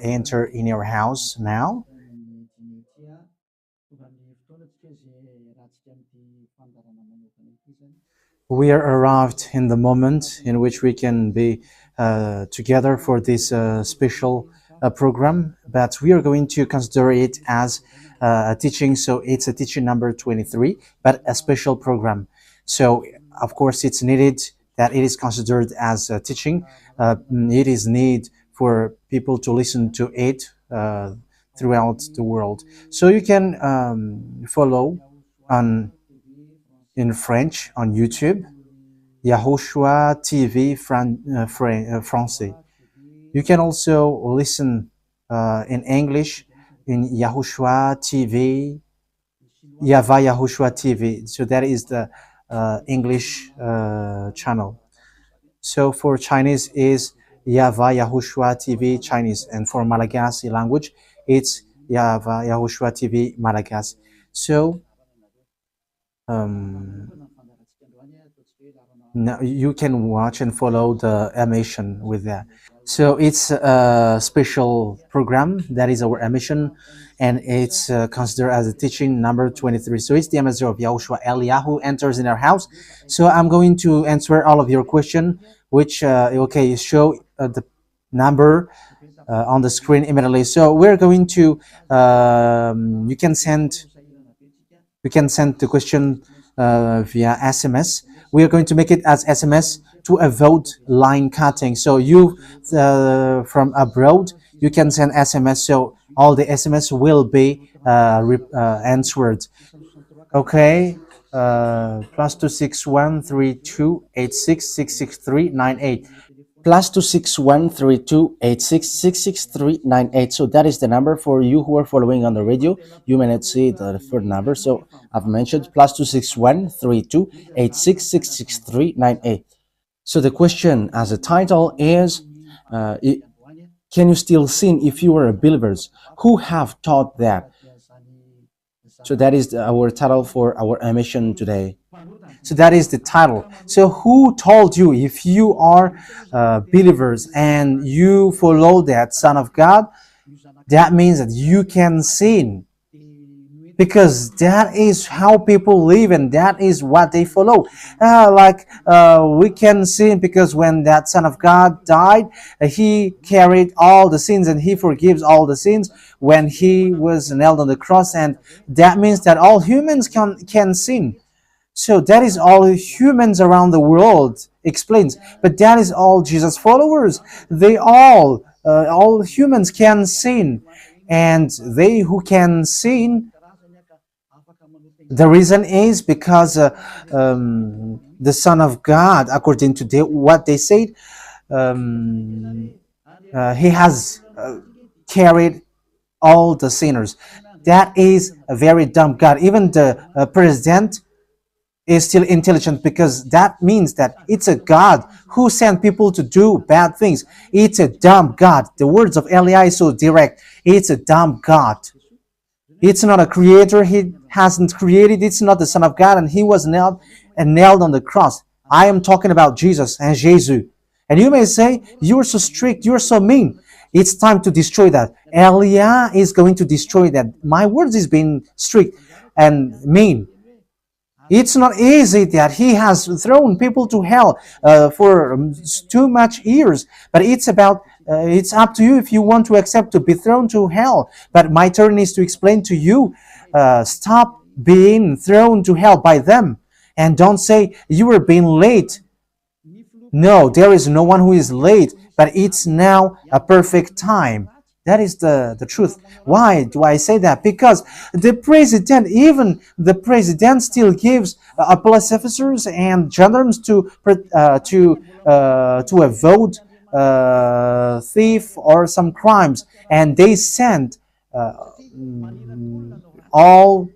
enter in your house now. We are arrived in the moment in which we can be together for this special program, but we are going to consider it as a teaching. So it's a teaching number 23, but a special program. So of course it's needed that it is considered as a teaching. It is need for people to listen to it throughout the world. So you can follow on in French on YouTube, YAHOSHUAH TV Français. You can also listen in English in YAHOSHUAH TV, YAHVAH YAHOSHUAH TV. So that is the English channel. So for Chinese is YAHVAH YAHOSHUAH TV Chinese, and for Malagasy language it's YAHVAH YAHOSHUAH TV Malagasy. So now you can watch and follow the emission with that. So it's a special program that is our emission, and it's considered as a teaching number 23. So it's the ambassador of Yahushua Eliyahu enters in our house. So I'm going to answer all of your question, which okay, show the number on the screen immediately. So we're going to you can send the question via SMS. We are going to make it as SMS to avoid line cutting. So you from abroad, you can send SMS. So all the SMS will be answered. Okay. +2613286666398. +2613286666398. So that is the number for you who are following on the radio. You may not see the third number, so I've mentioned +2613286666398. So the question as a title is, can you still sin if you are believers? Who have taught that? So that is our title for our emission today. So that is the title. So who told you if you are believers and you follow that Son of God, that means that you can sin? Because that is how people live and that is what they follow. We can sin because when that Son of God died, he carried all the sins and he forgives all the sins when he was nailed on the cross, and that means that all humans can sin. So that is all humans around the world explains. But that is all Jesus followers. They all humans can sin. And they who can sin, the reason is because the Son of God, according to what they said, he has carried all the sinners. That is a very dumb God. Even the president is still intelligent, because that means that it's a God who sent people to do bad things. It's a dumb God. The words of Eli is so direct. It's a dumb God. It's not a creator. He hasn't created. It's not the Son of God, and he was nailed on the cross. I am talking about Jesus and Jesus. And you may say, you're so strict, you're so mean. It's time to destroy that. Elia is going to destroy that. My words is being strict and mean. It's not easy that he has thrown people to hell for too much years. But it's about, it's up to you if you want to accept to be thrown to hell. But my turn is to explain to you, stop being thrown to hell by them. And don't say you were being late. No, there is no one who is late, but it's now a perfect time. That is the truth. Why do I say that? Because the president, even the president, still gives police officers and gendarmes to avoid thief or some crimes, and they send all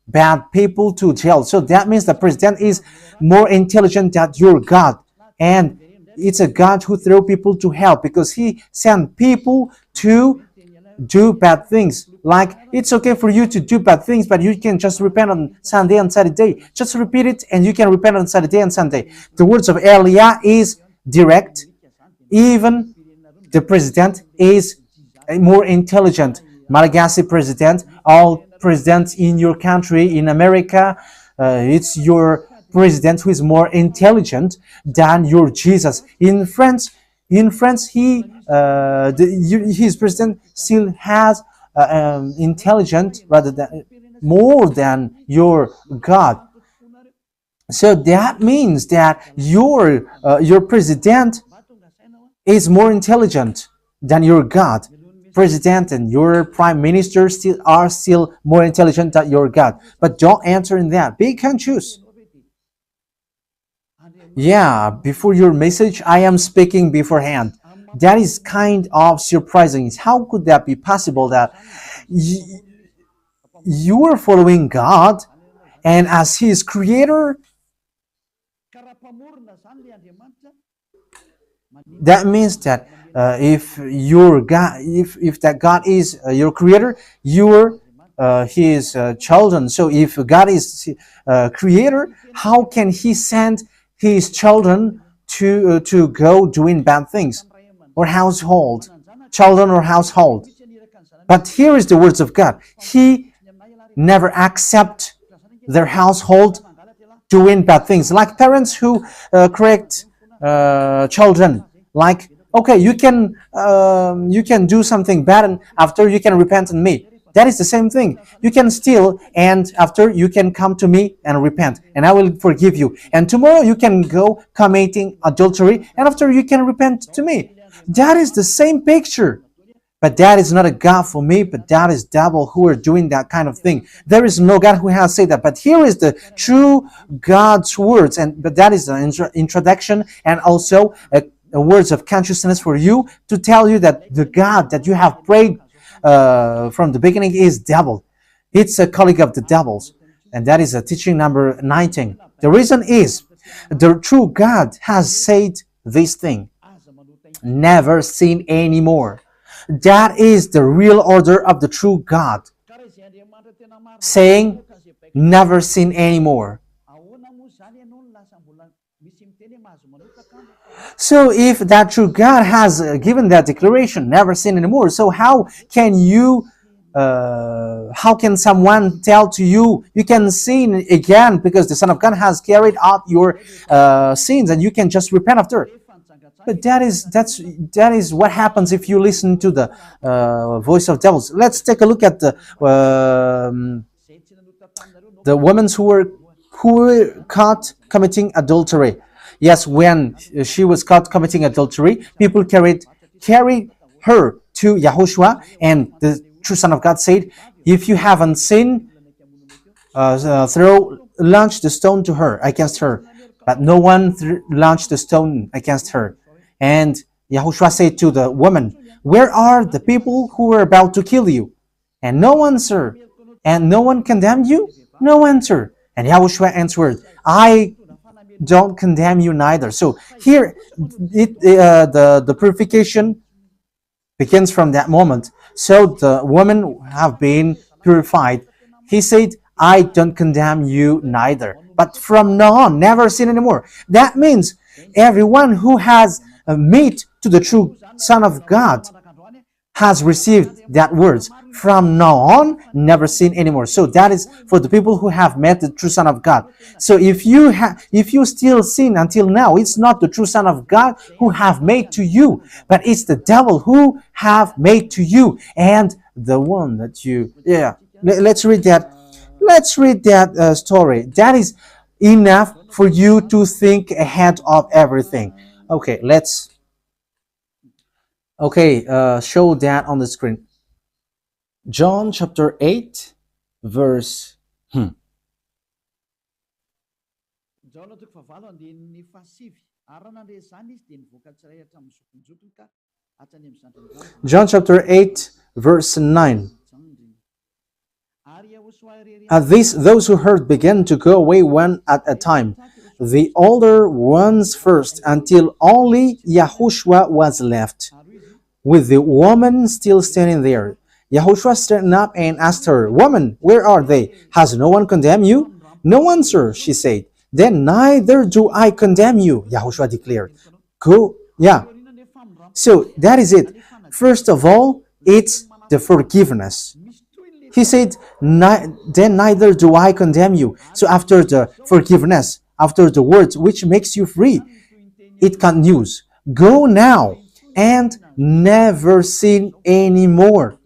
bad people to jail. So that means the president is more intelligent than your God, and it's a God who throw people to hell because he sent people to do bad things. Like, it's okay for you to do bad things, but you can just repent on Sunday and Saturday. Just repeat it and you can repent on Saturday and Sunday. The words of Elia is direct. Even the president is more intelligent. Malagasy president, all presidents in your country, in America, it's your president who is more intelligent than your Jesus. In France, his president still has intelligent rather than more than your God. So that means that your president is more intelligent than your God. President and your prime minister are still more intelligent than your God. But don't answer in that. Pick and choose. Yeah, before your message, I am speaking beforehand. That is kind of surprising. How could that be possible that you are following God and as His creator? That means that if your God, if that God is your creator, you're His children. So if God is creator, how can He send His children to go doing bad things or children or household? But here is the words of God. He never accept their household doing bad things, like parents who correct children. Like, okay, you can do something bad, and after you can repent on me. That is the same thing. You can steal, and after you can come to me and repent, and I will forgive you. And tomorrow you can go committing adultery, and after you can repent to me. That is the same picture. But that is not a God for me, but that is devil who are doing that kind of thing. There is no God who has said that. But here is the true God's words, but that is an introduction and also a words of consciousness for you to tell you that the God that you have prayed from the beginning is devil. It's a colleague of the devils. And that is a teaching number 19. The reason is the true God has said this thing. Never sin anymore. That is the real order of the true God. Saying, never sin anymore. So if that true God has given that declaration, never sin anymore, so how can someone tell to you, you can sin again because the Son of God has carried out your sins and you can just repent after? But that is what happens if you listen to the voice of devils. Let's take a look at the women who were caught committing adultery. Yes, when she was caught committing adultery, people carried her to YAHOSHUAH, and the true Son of God said, "If you haven't sinned, launch the stone to her against her." But no one launched the stone against her. And YAHOSHUAH said to the woman, "Where are the people who were about to kill you?" And no answer. And no one condemned you? No answer. And YAHOSHUAH answered, "I don't condemn you neither." So here, the purification begins from that moment. So the women have been purified. He said, "I don't condemn you neither. But from now on, never sin anymore." That means everyone who has met to the true Son of God has received that words. From now on, never sin anymore. So that is for the people who have met the true Son of God. So if you still sin until now, it's not the true Son of God who have made to you, but it's the devil who have made to you. And the one that you, let's read that. Let's read that story. That is enough for you to think ahead of everything. Okay, show that on the screen. John chapter 8, verse. John chapter 8, verse 9. At this, those who heard began to go away one at a time, the older ones first, until only YAHOSHUAH was left, with the woman still standing there. YAHOSHUAH straightened up and asked her, "Woman, where are they? Has no one condemned you?" "No one, sir," she said. "Then neither do I condemn you," YAHOSHUAH declared. Go, So that is it. First of all, it's the forgiveness. He said, then neither do I condemn you. So after the forgiveness, after the words which makes you free, it continues. Go now and never sin anymore.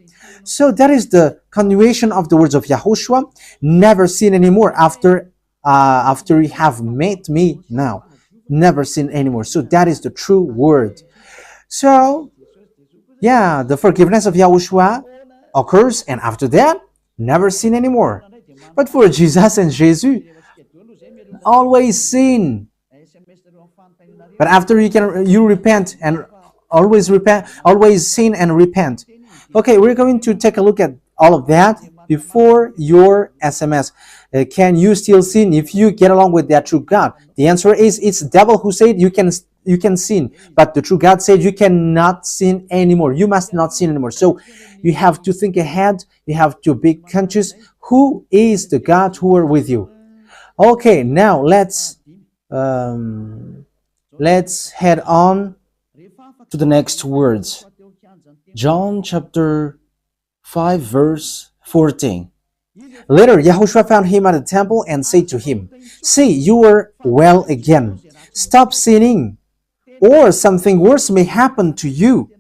So that is the continuation of the words of Yahushua. Never sin anymore after you have met me now. Never sin anymore. So that is the true word. So yeah, the forgiveness of Yahushua occurs, and after that, never sin anymore. But for Jesus and Jesus, always sin. But after you repent and always sin and repent. Okay, we're going to take a look at all of that before your SMS. Can you still sin if you get along with that true God? The answer is it's the devil who said you can sin, but the true God said you cannot sin anymore. You must not sin anymore. So you have to think ahead. You have to be conscious. Who is the God who are with you? Okay, now let's head on to the next words. John chapter 5 verse 14. Later, Yahushua found him at the temple and said to him, "See, you are well again. Stop sinning, or something worse may happen to you."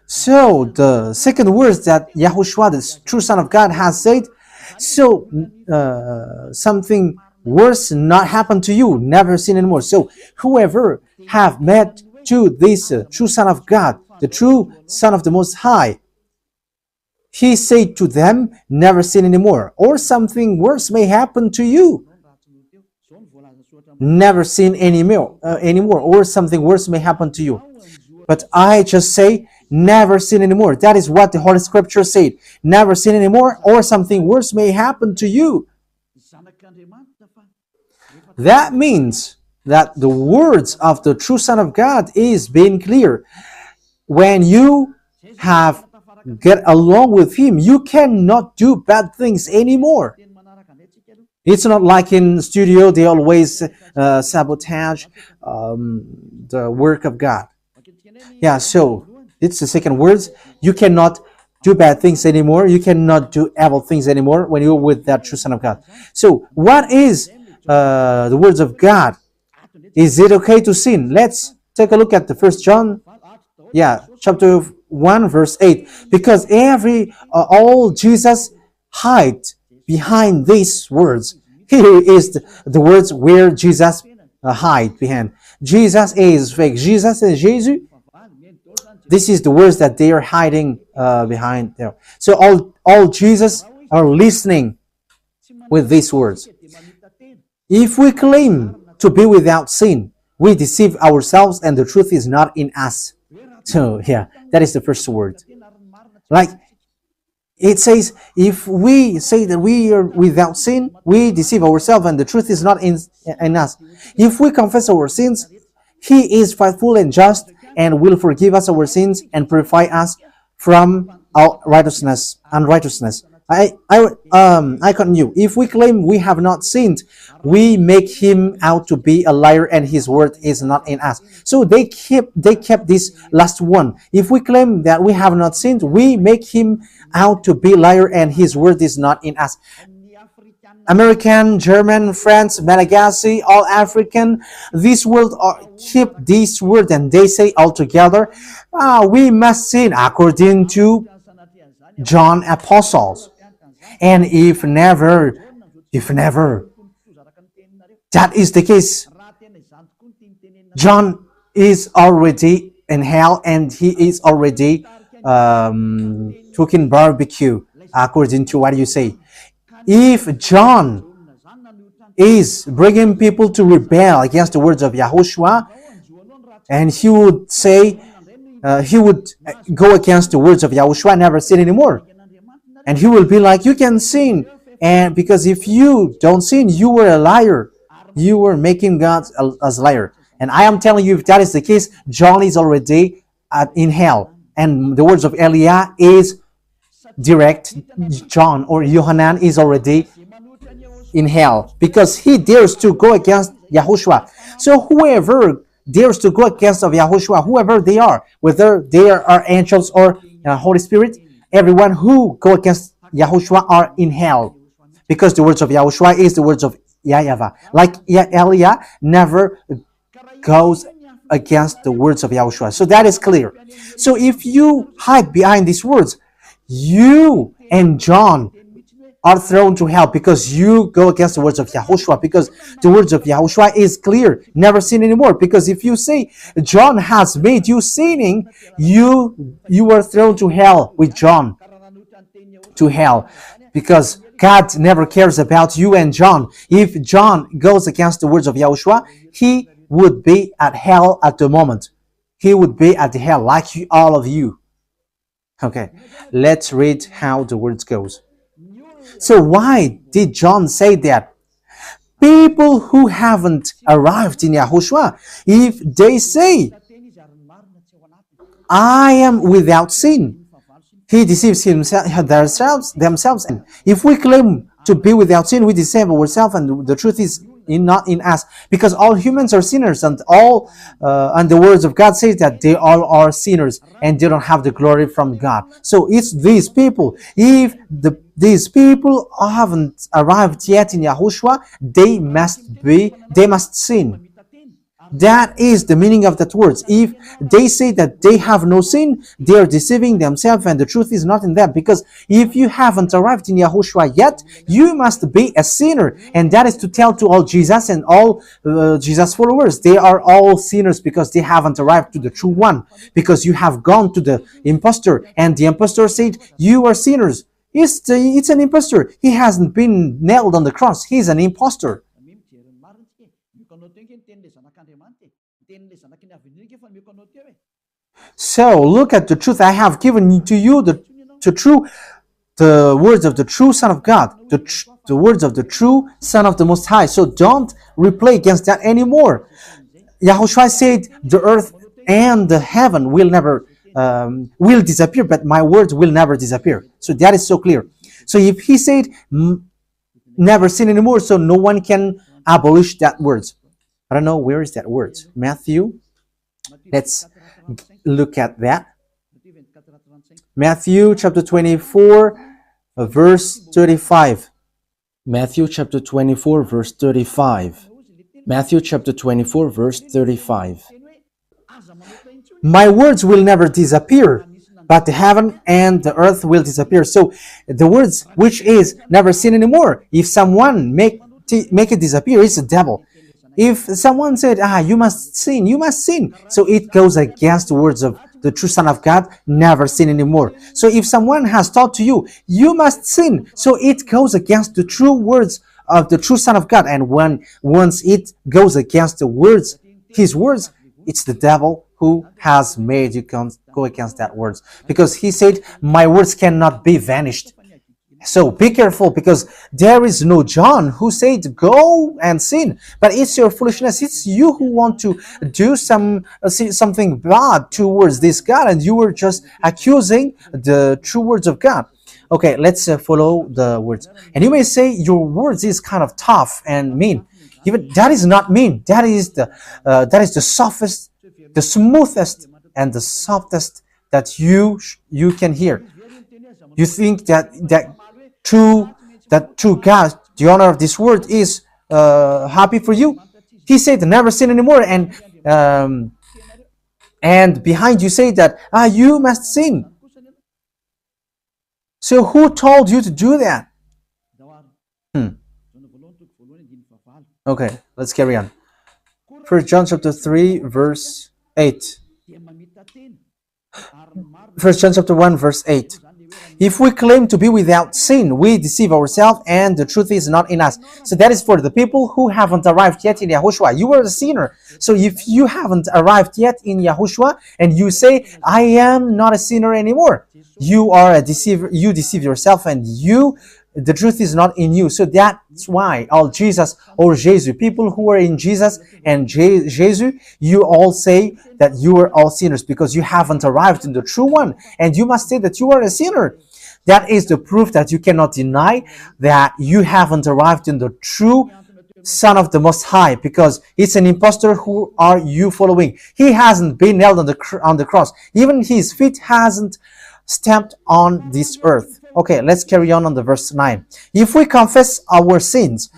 So the second words that Yahushua, the true Son of God, has said, so something worse not happen to you, never sin anymore. So whoever have met to this true Son of God, the true Son of the Most High, he said to them, never sin anymore, or something worse may happen to you. Never sin anymore, or something worse may happen to you. But I just say, never sin anymore. That is what the Holy Scripture said. Never sin anymore, or something worse may happen to you. That means that the words of the true Son of God is being clear. When you have get along with him, you cannot do bad things anymore. It's not like in studio, they always sabotage the work of God. Yeah, so it's the second words. You cannot do bad things anymore. You cannot do evil things anymore when you're with that true Son of God. So what is the words of God? Is it okay to sin? Let's take a look at the First John, chapter 1, verse 8. Because all Jesus hide behind these words. Here is the words where Jesus hide behind. Jesus is fake. Jesus and Jesus. This is the words that they are hiding behind there. So all Jesus are listening with these words. If we claim to be without sin, we deceive ourselves and the truth is not in us. So yeah, that is the first word. Like it says, if we say that we are without sin, we deceive ourselves and the truth is not in us. If we confess our sins, he is faithful and just and will forgive us our sins and purify us from our unrighteousness. I continue. If we claim we have not sinned, we make him out to be a liar and his word is not in us. So they kept this last one. If we claim that we have not sinned, we make him out to be a liar and his word is not in us. American, German, French, Malagasy, all African, this world keep this word and they say all together, we must sin according to John Apostles. And if never, that is the case, John is already in hell and he is already cooking barbecue, according to what you say. If John is bringing people to rebel against the words of Yahushua, and he would say, he would go against the words of Yahushua, never sin anymore. And he will be like, you can sin. And because if you don't sin, you were a liar. You were making God as a liar. And I am telling you, if that is the case, John is already in hell. And the words of Eliah is direct. John or Yohanan is already in hell because he dares to go against Yahushua. So whoever dares to go against of Yahushua, whoever they are, whether they are angels or Holy Spirit, everyone who go against Yahushua are in hell, because the words of Yahushua is the words of YAHVAH. Like Eliah never goes against the words of Yahushua. So that is clear. So if you hide behind these words, you and John are thrown to hell because you go against the words of Yahushua, because the words of Yahushua is clear, never sin anymore. Because if you say John has made you sinning, you are thrown to hell with John, to hell, because God never cares about you and John. If John goes against the words of Yahushua, he would be at hell at the moment. He would be at the hell like you, all of you. Okay, let's read how the words goes. So why did John say that? People who haven't arrived in Yahushua, if they say, I am without sin, he deceives themselves. If we claim to be without sin, we deceive ourselves, and the truth is not in us, because all humans are sinners, and the words of God says that they all are sinners and they don't have the glory from God. So it's these people. If these people haven't arrived yet in Yahushua, they must sin. That is the meaning of that words. If they say that they have no sin, they are deceiving themselves, and the truth is not in them. Because if you haven't arrived in Yahushua yet, you must be a sinner. And that is to tell to all Jesus and all Jesus followers. They are all sinners because they haven't arrived to the true one. Because you have gone to the impostor, and the impostor said, you are sinners. It's an impostor. He hasn't been nailed on the cross. He's an impostor. So look at the truth I have given to you, the words of the true Son of God, the words of the true Son of the Most High. So don't replay against that anymore. Yahushua said the earth and the heaven will never will disappear, but my words will never disappear. So that is so clear. So if he said never sin anymore, so no one can abolish that words. I don't know, where is that words? Matthew. Let's look at that. Matthew chapter 24, verse 35. Matthew chapter 24, verse 35. Matthew chapter 24, verse 35. My words will never disappear, but the heaven and the earth will disappear. So the words, which is never sin anymore, if someone make it disappear, it's the devil. If someone said, you must sin, so it goes against the words of the true Son of God, never sin anymore. So if someone has taught to you, you must sin, so it goes against the true words of the true Son of God. And once it goes against the words, his words, it's the devil who has made you go against that words. Because he said, my words cannot be vanished. So be careful, because there is no John who said go and sin, but it's your foolishness. It's you who want to do something bad towards this God, and you were just accusing the true words of God. Okay, let's follow the words. And you may say your words is kind of tough and mean. Even that is not mean. That is the softest, the smoothest, and the softest that you can hear. You think that true God, the owner of this world, is happy for you? He said never sin anymore, and behind you say that you must sin. So who told you to do that? Okay, let's carry on. 1 John chapter 3 verse 8. 1 John chapter 1 verse 8. If we claim to be without sin, we deceive ourselves, and the truth is not in us. So that is for the people who haven't arrived yet in Yahushua. You are a sinner. So if you haven't arrived yet in Yahushua, and you say, I am not a sinner anymore, you are a deceiver. You deceive yourself, and the truth is not in you. So that's why all Jesus or Jesus, people who are in Jesus and Jesus, you all say that you are all sinners because you haven't arrived in the true one. And you must say that you are a sinner. That is the proof that you cannot deny that you haven't arrived in the true Son of the Most High, because he's an impostor. Who are you following? He hasn't been nailed on the cross. Even his feet hasn't stamped on this earth. Okay, let's carry on the verse 9. If we confess our sins,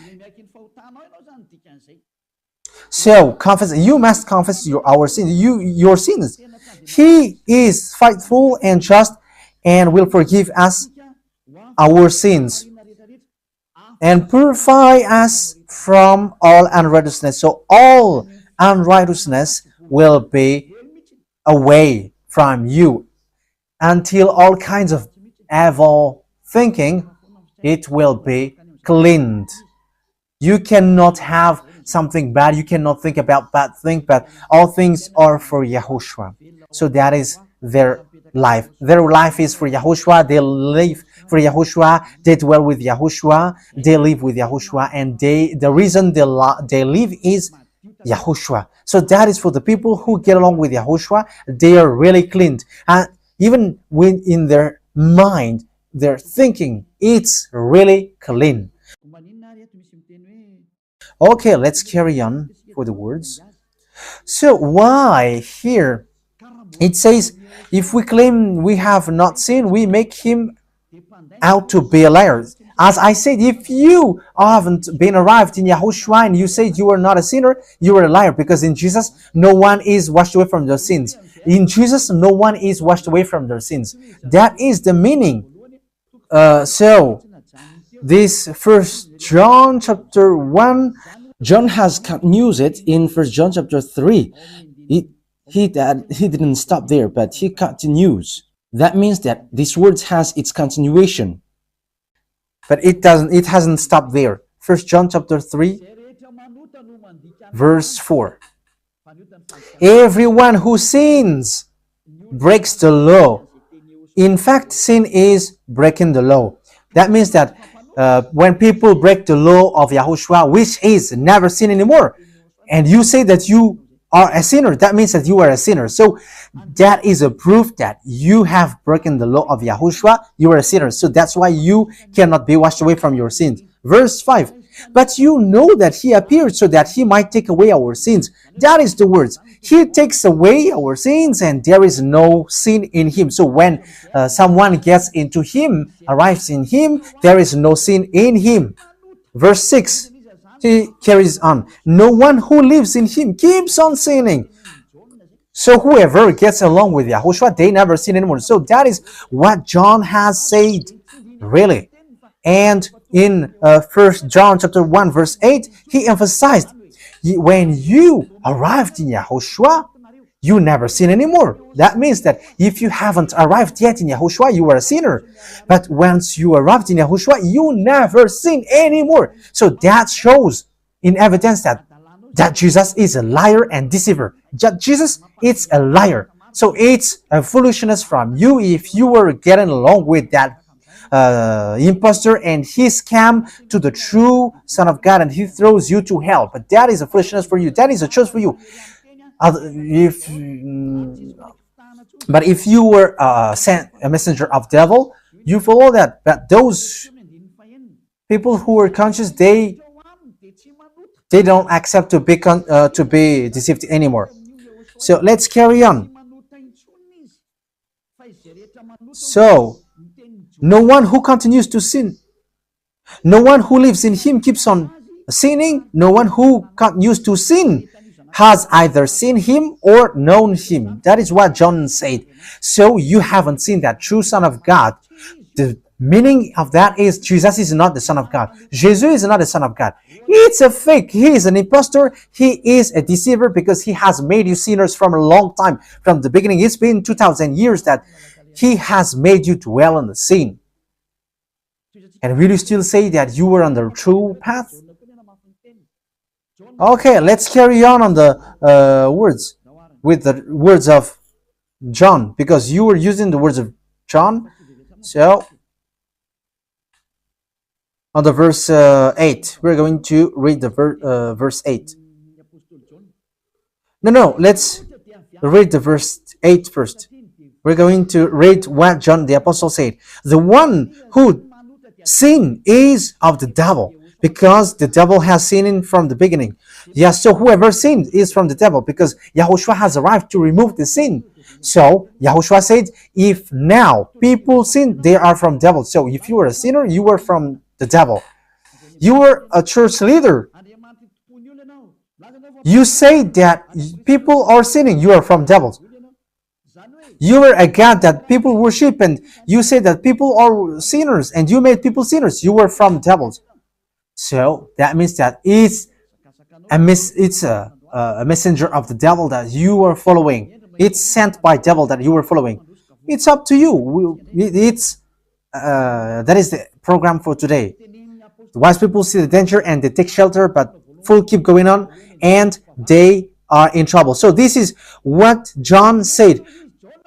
so confess, you must confess our sins, your sins. He is faithful and just and will forgive us our sins and purify us from all unrighteousness. So all unrighteousness will be away from you until all kinds of evil thinking, it will be cleaned. You cannot have something bad. You cannot think about bad things, but all things are for Yahushua. So that is their life. Their life is for Yahushua. They live for Yahushua. They dwell with Yahushua. They live with Yahushua. And the reason they live is Yahushua. So that is for the people who get along with Yahushua. They are really cleaned. And even when in their mind, their thinking, it's really clean. Okay, let's carry on for the words. So why here it says, if we claim we have not sinned, we make him out to be a liar. As I said, if you haven't been arrived in Yahushua and you said you are not a sinner, you are a liar, because in Jesus, no one is washed away from their sins. In Jesus, no one is washed away from their sins. That is the meaning. So, this First John chapter 1, John has continued it in First John chapter 3. He didn't stop there, but he continues. That means that this word has its continuation. But it hasn't stopped there. First John chapter 3, verse 4. Everyone who sins breaks the law. In fact, sin is breaking the law. That means that when people break the law of Yahushua, which is never sin anymore, and you say that you are a sinner, that means that you are a sinner. So that is a proof that you have broken the law of Yahushua. You are a sinner. So that's why you cannot be washed away from your sins. Verse 5. But you know that he appeared so that he might take away our sins. That is the words. He takes away our sins and there is no sin in him. So when someone gets into him, arrives in him, there is no sin in him. Verse 6. He carries on. No one who lives in him keeps on sinning. So whoever gets along with Yahushua, they never sin anymore. So that is what John has said, really. And in 1 John chapter 1 verse 8, he emphasized, when you arrived in Yahushua, you never sin anymore. That means that if you haven't arrived yet in Yahushua, you are a sinner. But once you arrived in Yahushua, you never sin anymore. So that shows in evidence that Jesus is a liar and deceiver. Jesus is a liar. So it's a foolishness from you if you were getting along with that impostor and he scam to the true Son of God and he throws you to hell. But that is a foolishness for you. That is a choice for you. But if you were sent a messenger of devil, you follow that. But those people who are conscious, they don't accept to be deceived anymore. So let's carry on. So no one who continues to sin, no one who lives in him keeps on sinning. No one who continues to sin has either seen him or known him. That is what John said. So you haven't seen that true Son of God. The meaning of that is Jesus is not the Son of God. Jesus is not the Son of God. It's a fake. He is an impostor. He is a deceiver because he has made you sinners from a long time. From the beginning, it's been 2,000 years that he has made you dwell in the sin. And will you still say that you were on the true path? Okay, let's carry on the words with the words of John, because you were using the words of John. So on the verse 8, we're going to read the verse 8. No, let's read the verse 8 first. We're going to read what John the Apostle said. The one who sin is of the devil, because the devil has sinned from the beginning. Yes, so whoever sinned is from the devil because Yahushua has arrived to remove the sin. So Yahushua said, if now people sin, they are from devil. So if you were a sinner, you were from the devil. You were a church leader. You say that people are sinning, you are from devils. You were a God that people worship, and you say that people are sinners, and you made people sinners. You were from devils. So that means that it's a messenger of the devil that you are following. It's sent by devil that you are following. It's up to you. That is the program for today. The wise people see the danger and they take shelter, but fool keep going on, and they are in trouble. So this is what John said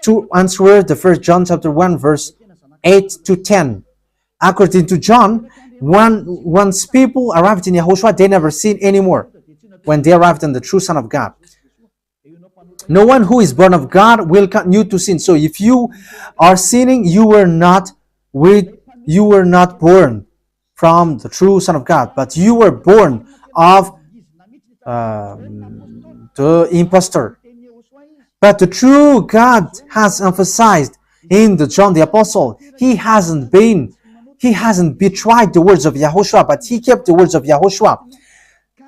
to answer the first John chapter 1 verse 8 to 10. According to John, once people arrived in Yahushua, they never sin anymore when they arrived in the true Son of God. No one who is born of God will continue to sin. So if you are sinning, you were not born from the true Son of God, but you were born of the impostor. But the true God has emphasized in the John the Apostle, he hasn't betrayed the words of Yahushua, but he kept the words of Yahushua.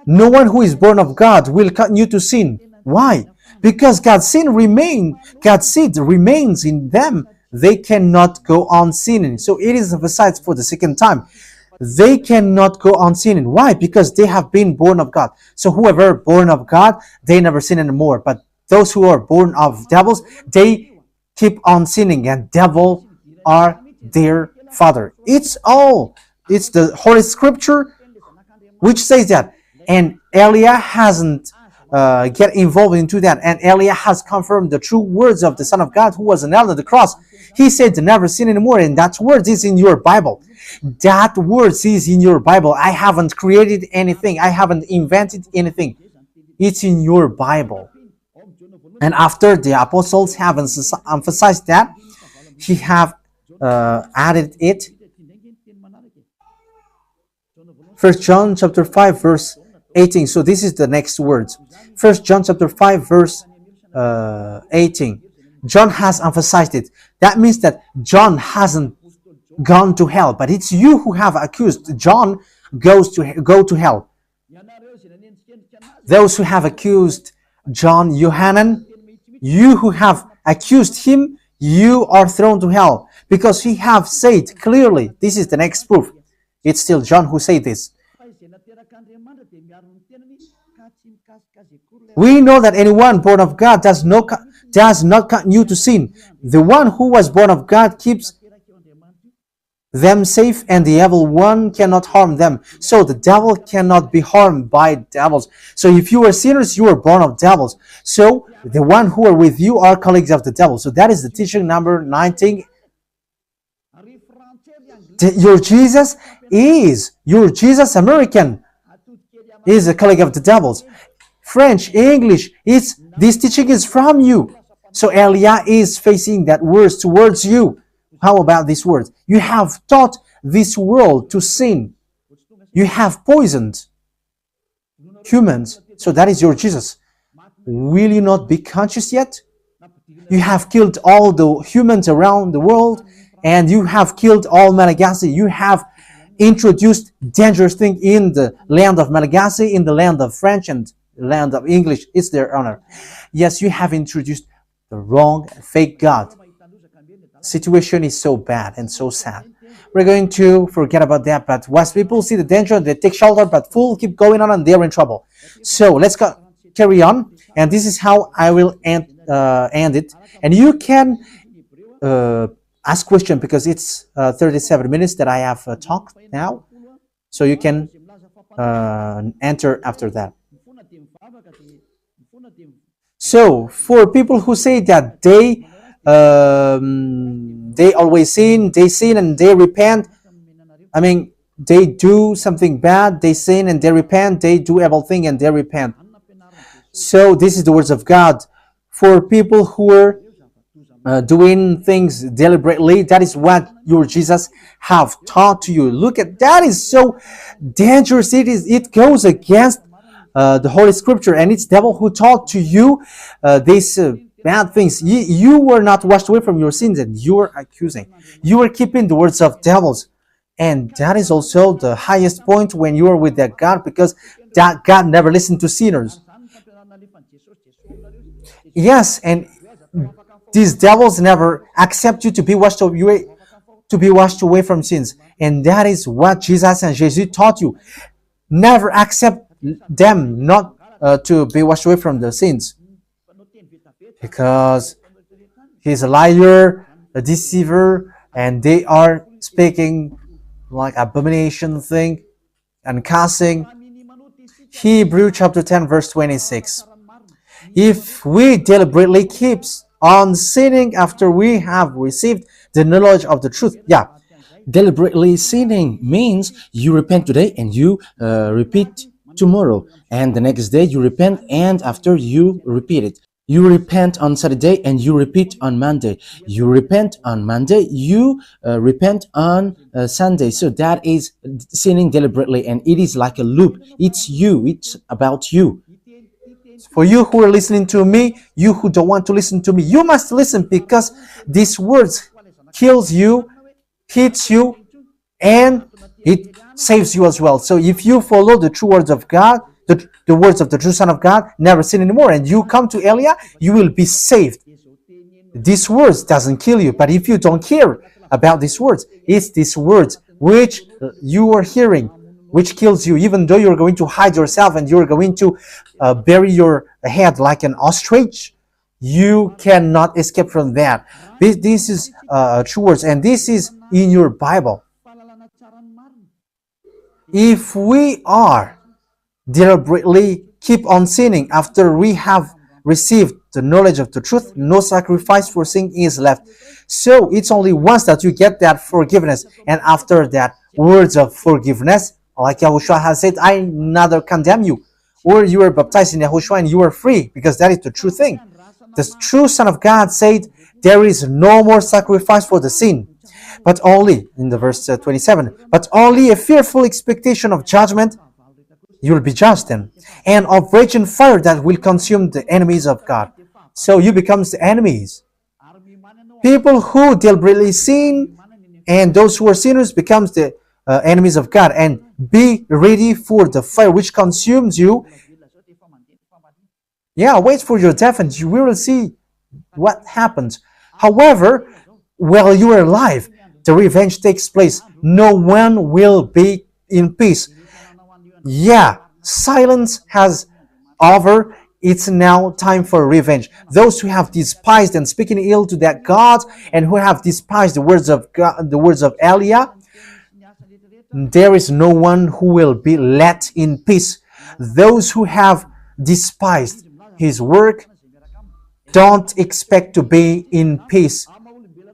No one who is born of God will continue to sin. Why? Because God's seed remains in them. They cannot go on sinning. So it is emphasized for the second time. They cannot go on sinning. Why? Because they have been born of God. So whoever born of God, they never sin anymore. But those who are born of devils, they keep on sinning, and devil are their father. It's the Holy Scripture which says that. And Elia hasn't get involved into that. And Elia has confirmed the true words of the Son of God who was nailed on the cross. He said to never sin anymore, and that word is in your Bible. That word is in your Bible. I haven't created anything. I haven't invented anything. It's in your Bible. And after the apostles have emphasized that, he have added it. 1 John chapter 5 verse 18. So this is the next words. 1 John chapter 5 verse 18. John has emphasized it. That means that John hasn't gone to hell, but it's you who have accused John go to hell. Those who have accused John Yohanan, you who have accused him, you are thrown to hell, because he have said clearly. This is the next proof. It's still John who said this. We know that anyone born of God does not continue to sin. The one who was born of God keeps them safe, and the evil one cannot harm them. So the devil cannot be harmed by devils. So if you are sinners, you are born of devils. So the one who are with you are colleagues of the devil. So that is the teaching number 19. Your Jesus American is a colleague of the devils. French, English, this teaching is from you. So Elia is facing that words towards you. How about these words? You have taught this world to sin. You have poisoned humans. So that is your Jesus. Will you not be conscious yet? You have killed all the humans around the world, and you have killed all Malagasy. You have introduced dangerous things in the land of Malagasy, in the land of French, and the land of English. It's their honor. Yes, you have introduced the wrong, fake God. Situation is so bad and so sad. We're going to forget about that, but once people see the danger, they take shelter, but fools keep going on and they're in trouble. So let's carry on, and this is how I will end it. And you can ask question, because it's 37 minutes that I have talked now, so you can enter after that. So for people who say that they always sin, and they repent. I mean, they do something bad, they sin and they repent. They do evil thing and they repent. So this is the words of God for people who are doing things deliberately. That is what your Jesus have taught to you. Look at that, is so dangerous. It goes against the Holy Scripture, and it's devil who taught to you these bad things. You were not washed away from your sins, and you are accusing. You are keeping the words of devils, and that is also the highest point when you are with that God, because that God never listened to sinners. Yes, and these devils never accept you to be washed away from sins, and that is what Jesus and Jesus taught you. Never accept them not to be washed away from the sins, because he's a liar, a deceiver, and they are speaking like abomination thing and cussing. Hebrew chapter 10 verse 26. If we deliberately keep on sinning after we have received the knowledge of the truth, Deliberately sinning means you repent today and you repeat tomorrow, and the next day you repent, and after you repeat it. You repent on Saturday and you repeat on Monday. You repent on Monday, you repent on Sunday. So that is sinning deliberately, and it is like a loop. It's you, it's about you. for you who are listening to me, you who don't want to listen to me, you must listen, because these words kills you, hits you, and it saves you as well. So if you follow the true words of God, the words of the true Son of God, never sin anymore, and you come to Elia, you will be saved. These words doesn't kill you, but if you don't care about these words, it's these words which you are hearing which kills you, even though you're going to hide yourself and you're going to bury your head like an ostrich. You cannot escape from that. This is true words, and this is in your Bible. If we are deliberately keep on sinning after we have received the knowledge of the truth, no sacrifice for sin is left. So it's only once that you get that forgiveness, and after that words of forgiveness, like Yahushua has said, I neither condemn you. Or you were baptized in Yahushua and you are free, because that is the true thing. The true Son of God said, there is no more sacrifice for the sin, but only, in the verse 27, but only a fearful expectation of judgment. You will be judged then, and of raging fire that will consume the enemies of God. So you become the enemies. People who deliberately sin and those who are sinners becomes the enemies of God, and be ready for the fire which consumes you. Wait for your death and you will see what happens. However, while you are alive, the revenge takes place. No one will be in peace. Silence has over. It's now time for revenge. Those who have despised and speaking ill to that God, and who have despised the words of God, the words of Elia, there is no one who will be let in peace. Those who have despised his work don't expect to be in peace.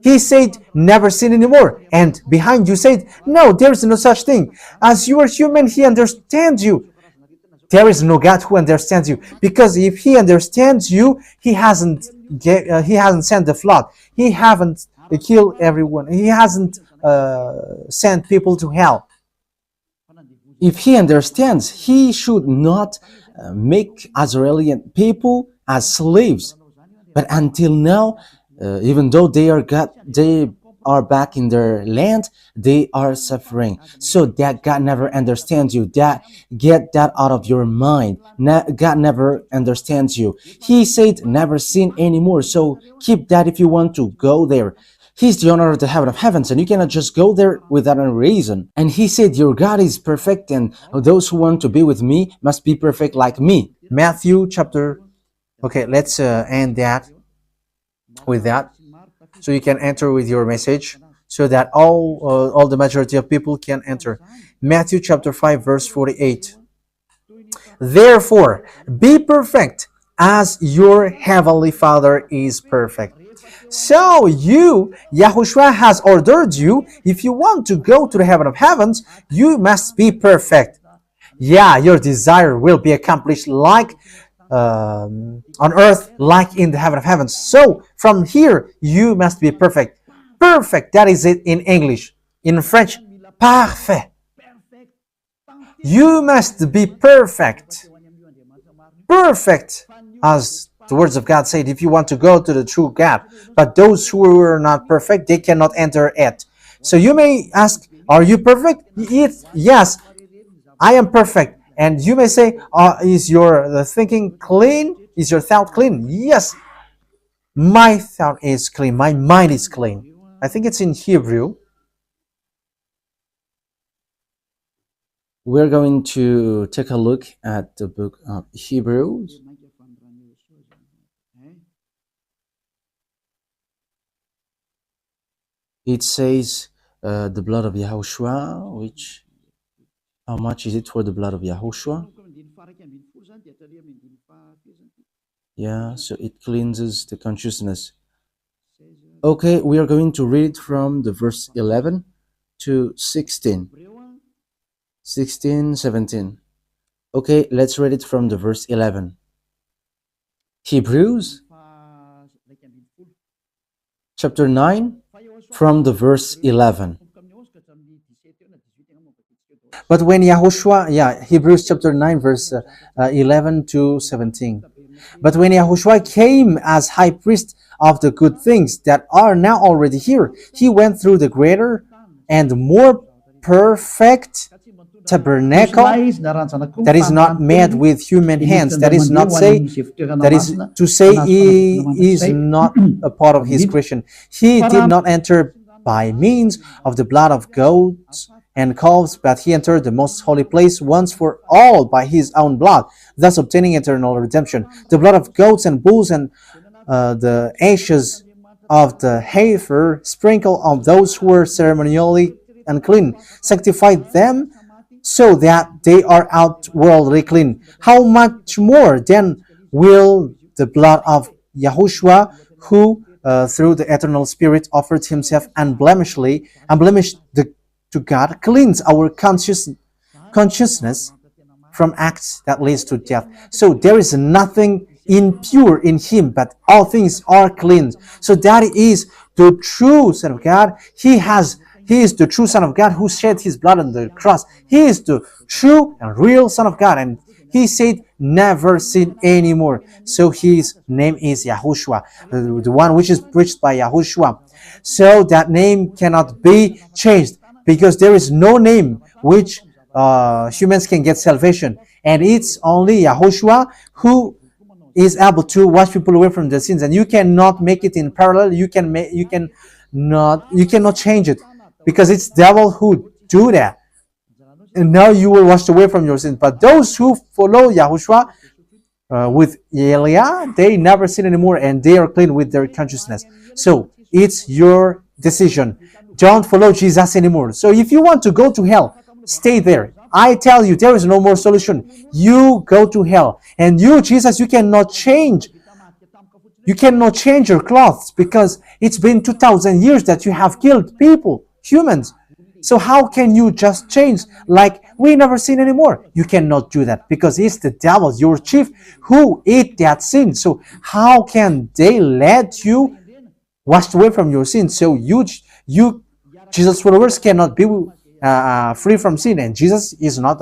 He said, never sin anymore. And behind you said, no, there is no such thing. As you are human, he understands you. There is no God who understands you. Because if he understands you, he hasn't sent the flood. He hasn't killed everyone. He hasn't sent people to hell. If he understands, he should not make Israeli people as slaves. But until now, even though they are back in their land, they are suffering. So that God never understands you. Get that out of your mind. God never understands you. He said never sin anymore. So keep that if you want to go there. He's the owner of the heaven of heavens, and you cannot just go there without a reason. And he said, your God is perfect, and those who want to be with me must be perfect like me. Matthew chapter... Okay, let's end that with that. So you can enter with your message, so that all the majority of people can enter. Matthew chapter 5 verse 48. Therefore, be perfect as your heavenly Father is perfect. So Yahushua has ordered you, if you want to go to the heaven of heavens, you must be perfect. Your desire will be accomplished like on earth like in the heaven of heavens. So from here, you must be perfect. Perfect, that is it in English. In French, parfait. You must be perfect. Perfect, as the words of God said, if you want to go to the true God. But those who are not perfect, they cannot enter it. So you may ask, are you perfect? Yes, I am perfect. And you may say, is your the thinking clean? Is your thought clean? Yes, my thought is clean. My mind is clean. I think it's in Hebrew. We're going to take a look at the book of Hebrews. It says the blood of YAHOSHUAH, which, how much is it for the blood of YAHOSHUAH? Yeah, so it cleanses the consciousness. Okay, we are going to read from the verse 11 to 16. 16, 17. Okay, let's read it from the verse 11. Hebrews chapter 9 from the verse 11. But when Yahushua, Hebrews chapter 9, verse 11 to 17. But when Yahushua came as high priest of the good things that are now already here, he went through the greater and more perfect tabernacle that is not made with human hands. That is to say he is not a part of his creation. He did not enter by means of the blood of goats and calves, but he entered the most holy place once for all by his own blood, thus obtaining eternal redemption. The blood of goats and bulls and the ashes of the heifer sprinkled on those who were ceremonially unclean, sanctified them so that they are outwardly clean. How much more then will the blood of Yahushua, who through the eternal Spirit offered himself unblemished to God, cleanse our consciousness from acts that leads to death. So there is nothing impure in him, but all things are clean. So that is the true Son of God. He is the true Son of God who shed his blood on the cross. He is the true and real Son of God, and he said, never sin anymore. So his name is Yahushua, the one which is preached by Yahushua. So that name cannot be changed, because there is no name which humans can get salvation, and it's only Yahushua who is able to wash people away from their sins. And you cannot make it in parallel. You cannot change it, because it's devil who do that. And now you will wash away from your sins. But those who follow Yahushua with Elia, they never sin anymore, and they are clean with their consciousness. So it's your decision. Don't follow Jesus anymore. So if you want to go to hell, stay there. I tell you, there is no more solution. You go to hell. And you, Jesus, you cannot change. You cannot change your clothes, because it's been 2,000 years that you have killed people, humans. So how can you just change like we never sin anymore? You cannot do that, because it's the devil, your chief, who ate that sin. So how can they let you wash away from your sin? So you Jesus followers cannot be free from sin, and Jesus is not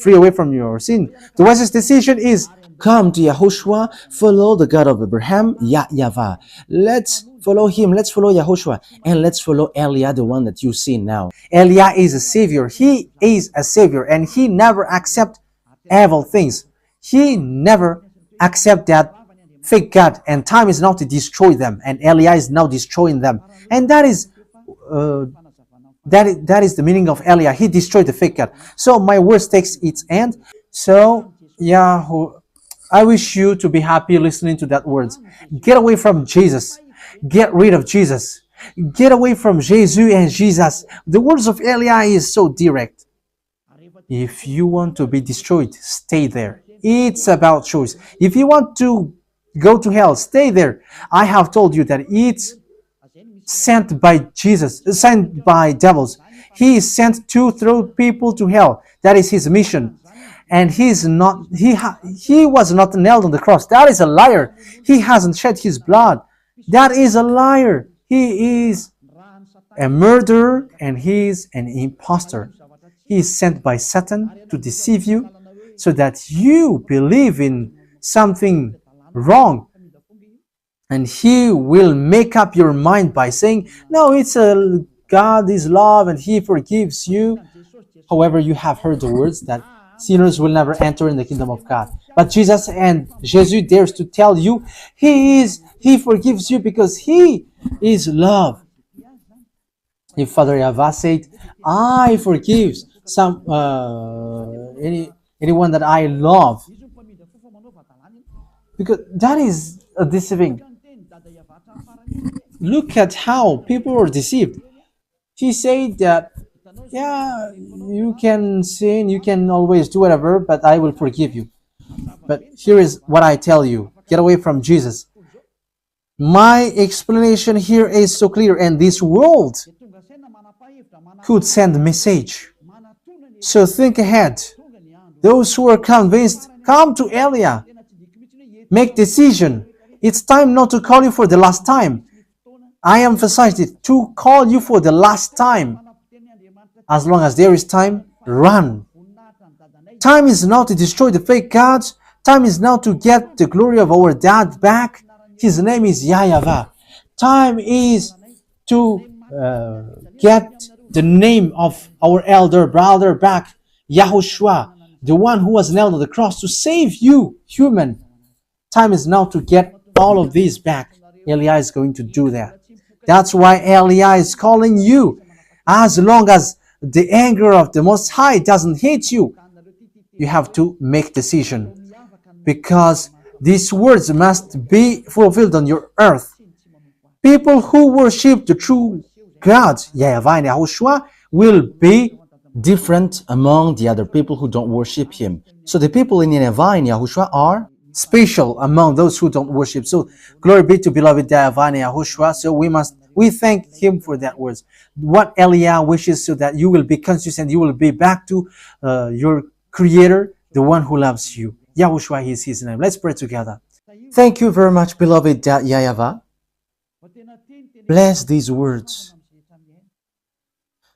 free away from your sin. The wisest decision is come to Yahushua, follow the God of Abraham, YAHVAH. Let's follow him, let's follow Yahushua, and let's follow Elia, the one that you see now. Elia is a savior. He is a savior, and he never accept evil things. He never accept that fake God, and time is now to destroy them, and Elia is now destroying them. And that is the meaning of Elia. He destroyed the fake God. So my words takes its end. So I wish you to be happy listening to that words. Get away from Jesus. Get rid of Jesus. Get away from Jesus and Jesus. The words of Elia is so direct. If you want to be destroyed, stay there. It's about choice. If you want to go to hell, stay there. I have told you that it's sent by Jesus, sent by devils. He is sent to throw people to hell. That is his mission. and he was not nailed on the cross. That is a liar. He hasn't shed his blood. That is a liar. He is a murderer and he is an impostor. He is sent by Satan to deceive you so that you believe in something wrong, and he will make up your mind by saying, no, it's a God is love and he forgives you. However, you have heard the words that sinners will never enter in the kingdom of God. But Jesus dares to tell you he forgives you because he is love. If Father YAHVAH said, I forgive anyone that I love, because that is a deceiving. Look at how people are deceived. He said that, yeah, you can sin, you can always do whatever, but I will forgive you. But here is what I tell you. Get away from Jesus. My explanation here is so clear, and this world could send a message. So think ahead. Those who are convinced, come to Elia. Make decision. It's time not to call you for the last time. I emphasized it, to call you for the last time. As long as there is time, run. Time is now to destroy the fake gods. Time is now to get the glory of our dad back. His name is YAHVAH. Time is to get the name of our elder brother back, YAHOSHUAH, the one who was nailed on the cross to save you, human. Time is now to get all of these back. Elia is going to do that. That's why Elia is calling you. As long as the anger of the Most High doesn't hit you, you have to make decision, because these words must be fulfilled on your earth. People who worship the true God, YAHVAH and YAHOSHUAH, will be different among the other people who don't worship him. So the people in YAHVAH and YAHOSHUAH are special among those who don't worship. So glory be to beloved YAHVAH and YAHOSHUAH. So we thank him for that words. What Elia wishes, so that you will be conscious and you will be back to your Creator, the one who loves you. YAHOSHUAH is his name. Let's pray together. Thank you very much, beloved YAHVAH. Bless these words,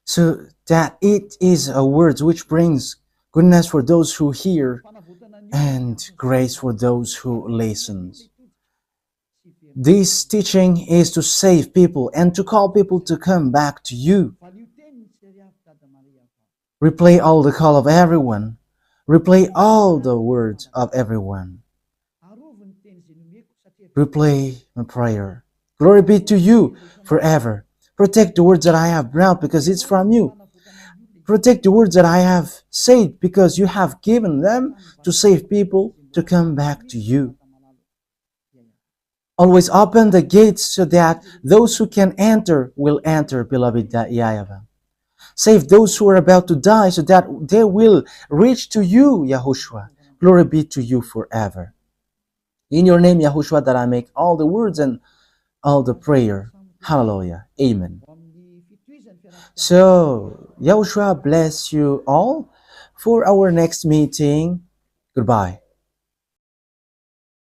so that it is a word which brings goodness for those who hear and grace for those who listen. This teaching is to save people and to call people to come back to you. Replay all the call of everyone. Replay all the words of everyone. Replay my prayer. Glory be to you forever. Protect the words that I have brought, because it's from you. Protect the words that I have said, because you have given them to save people to come back to you. Always open the gates so that those who can enter will enter, beloved YAHVAH. Save those who are about to die so that they will reach to you, YAHOSHUAH. Glory be to you forever. In your name, YAHOSHUAH, that I make all the words and all the prayer. Hallelujah. Amen. So, YAHOSHUAH bless you all for our next meeting. Goodbye.